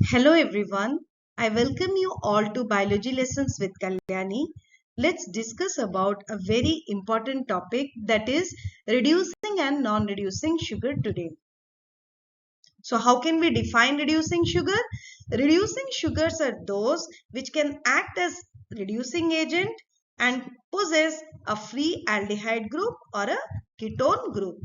Hello everyone. I welcome you all to Biology Lessons with KaIyani. Let's discuss about a very important topic, that is reducing and non-reducing sugar today. So how can we define reducing sugar? Reducing sugars are those which can act as reducing agent and possess a free aldehyde group or a ketone group.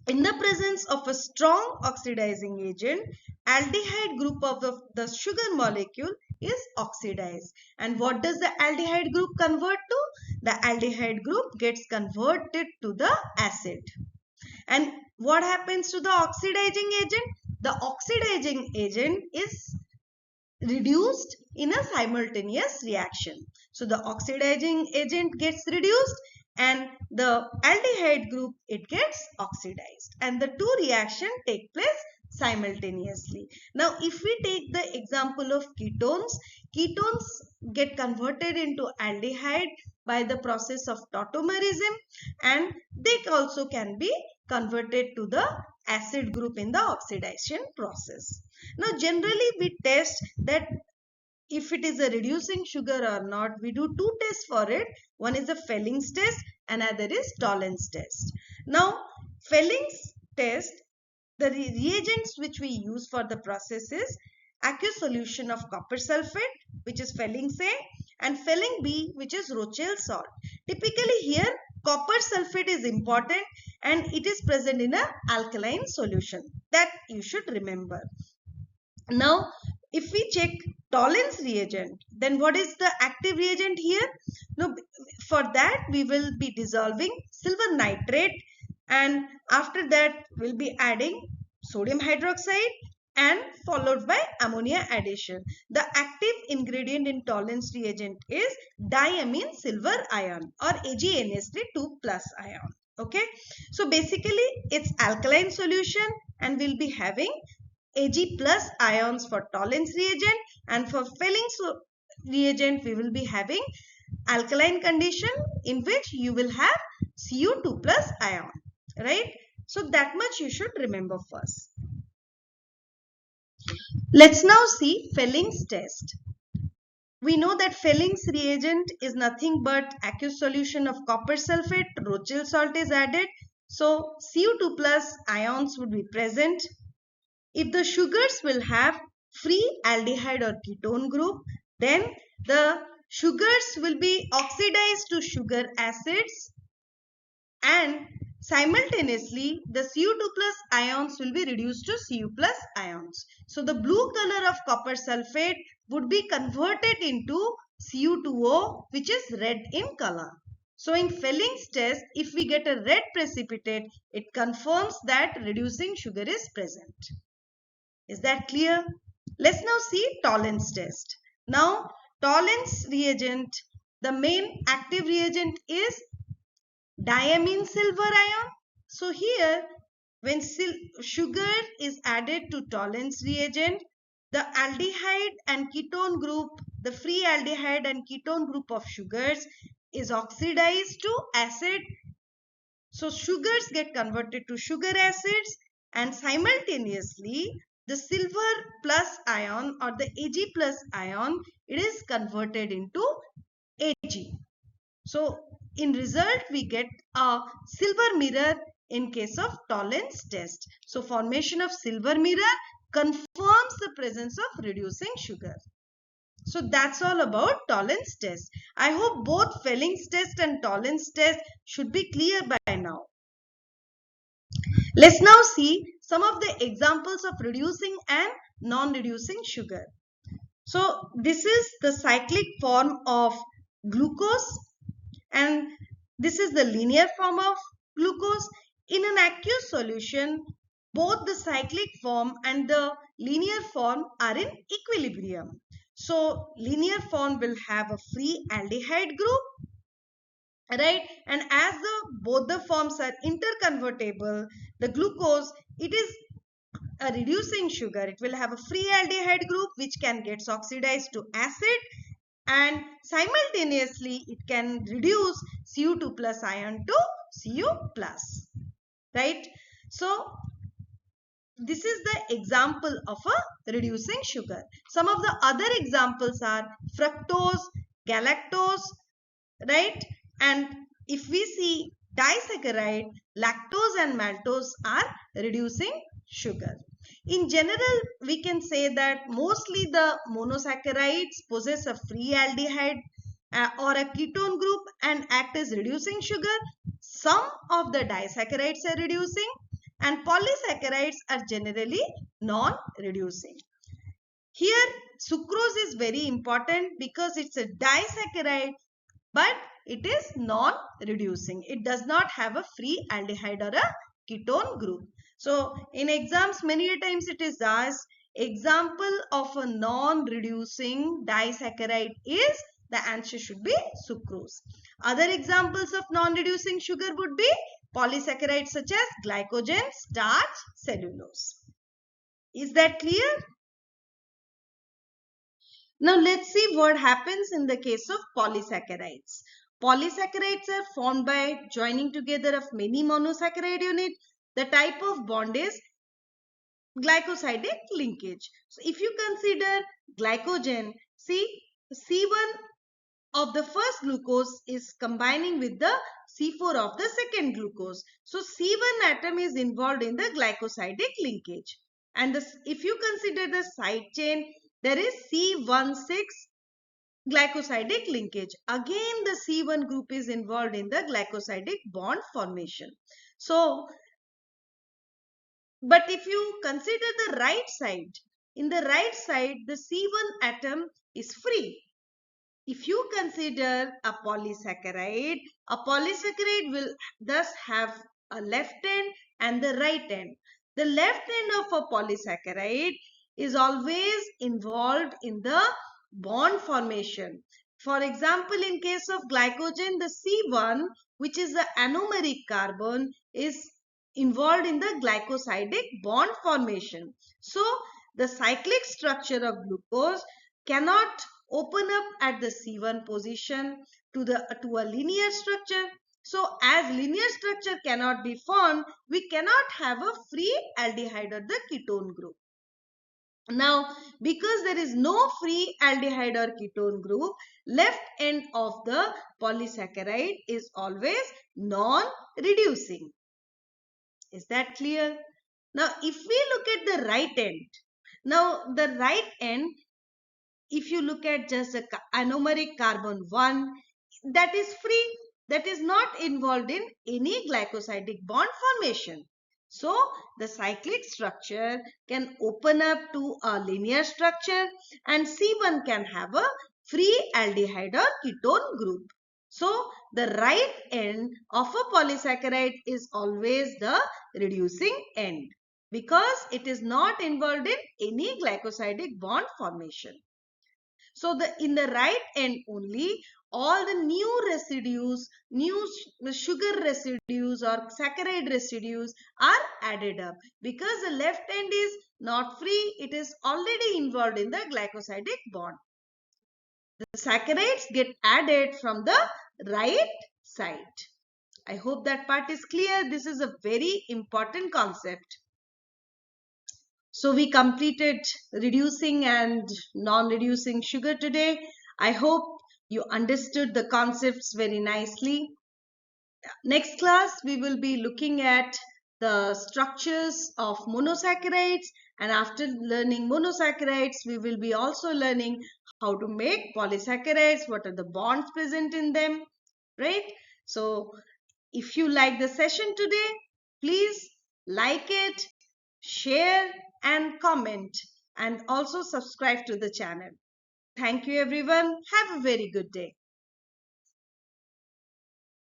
In the presence of a strong oxidizing agent, aldehyde group of the sugar molecule is oxidized. And what does the aldehyde group convert to? The aldehyde group gets converted to the acid. And what happens to the oxidizing agent? The oxidizing agent is reduced in a simultaneous reaction. So the oxidizing agent gets reduced and the aldehyde group, it gets oxidized, and the two reactions take place simultaneously. Now if we take the example of ketones, ketones get converted into aldehyde by the process of tautomerism, and they also can be converted to the acid group in the oxidation process. Now generally we test that if it is a reducing sugar or not. We do two tests for it. One is the Felling's test, another is Tollens test. Now Felling's test, the reagents which we use for the process is aqueous solution of copper sulfate, which is Felling's A, and Felling B, which is Rochelle salt. Typically here copper sulfate is important and it is present in an alkaline solution. That you should remember. Now if we check Tollens reagent, then what is the active reagent here? Now for that we will be dissolving silver nitrate, and after that we'll be adding sodium hydroxide and followed by ammonia addition. The active ingredient in Tollens reagent is diamine silver ion or AgNH3 2+ ion. Okay, so basically it's alkaline solution and we'll be having Ag+ ions for Tollens reagent, and for Felling's reagent we will be having alkaline condition in which you will have Cu2+ ion, right? So that much you should remember first. Let's now see Felling's test. We know that Felling's reagent is nothing but aqueous solution of copper sulfate, Rochelle salt is added, so Cu2+ ions would be present. If the sugars will have free aldehyde or ketone group, then the sugars will be oxidized to sugar acids, and simultaneously the Cu2+ ions will be reduced to Cu+ ions. So the blue color of copper sulfate would be converted into Cu2O, which is red in color. So in Felling's test, if we get a red precipitate, it confirms that reducing sugar is present. Is that clear? Let's now see Tollens test. Now Tollens reagent, the main active reagent is diamine silver ion. So here when sugar is added to Tollens reagent, the aldehyde and ketone group, the free aldehyde and ketone group of sugars is oxidized to acid. So sugars get converted to sugar acids, and simultaneously the silver plus ion or the Ag+ ion, it is converted into Ag. So in result we get a silver mirror in case of Tollens test. So formation of silver mirror confirms the presence of reducing sugar. So that's all about Tollens test. I hope both Felling's test and Tollens test should be clear by now. Let's now see some of the examples of reducing and non-reducing sugar. So this is the cyclic form of glucose, and this is the linear form of glucose. In an aqueous solution, both the cyclic form and the linear form are in equilibrium. So linear form will have a free aldehyde group, right? And as both the forms are interconvertible, the glucose, it is a reducing sugar. It will have a free aldehyde group which can get oxidized to acid, and simultaneously it can reduce Cu2+ ion to Cu+, right? So this is the example of a reducing sugar. Some of the other examples are fructose, galactose, right? And if we see disaccharide, lactose and maltose are reducing sugar. In general, we can say that mostly the monosaccharides possess a free aldehyde or a ketone group and act as reducing sugar. Some of the disaccharides are reducing and polysaccharides are generally non-reducing. Here, sucrose is very important because it's a disaccharide, but it is non-reducing. It does not have a free aldehyde or a ketone group. So, in exams, many times it is asked, example of a non-reducing disaccharide is, the answer should be sucrose. Other examples of non-reducing sugar would be polysaccharides such as glycogen, starch, cellulose. Is that clear? Now let's see what happens in the case of polysaccharides. Polysaccharides are formed by joining together of many monosaccharide units. The type of bond is glycosidic linkage. So if you consider glycogen, see C1 of the first glucose is combining with the C4 of the second glucose. So C1 atom is involved in the glycosidic linkage. And if you consider the side chain, there is C16 glycosidic linkage. Again, the C1 group is involved in the glycosidic bond formation. So, but if you consider the right side, in the right side, the C1 atom is free. If you consider a polysaccharide will thus have a left end and the right end. The left end of a polysaccharide is always involved in the bond formation. For example, in case of glycogen, the C1, which is the anomeric carbon, is involved in the glycosidic bond formation. So, the cyclic structure of glucose cannot open up at the C1 position to a linear structure. So, as linear structure cannot be formed, we cannot have a free aldehyde or the ketone group. Now, because there is no free aldehyde or ketone group, left end of the polysaccharide is always non-reducing. Is that clear? Now, if we look at the right end, now the right end, if you look at just the anomeric carbon 1, that is free, that is not involved in any glycosidic bond formation. So, the cyclic structure can open up to a linear structure and C1 can have a free aldehyde or ketone group. So, the right end of a polysaccharide is always the reducing end because it is not involved in any glycosidic bond formation. So in the right end only, all the new residues, new sugar residues or saccharide residues are added up. Because the left end is not free, it is already involved in the glycosidic bond. The saccharides get added from the right side. I hope that part is clear. This is a very important concept. So we completed reducing and non-reducing sugar today. I hope you understood the concepts very nicely. Next class, we will be looking at the structures of monosaccharides, and after learning monosaccharides, we will be also learning how to make polysaccharides, what are the bonds present in them, right? So if you like the session today, please like it, share and comment, and also subscribe to the channel. Thank you everyone. Have a very good day.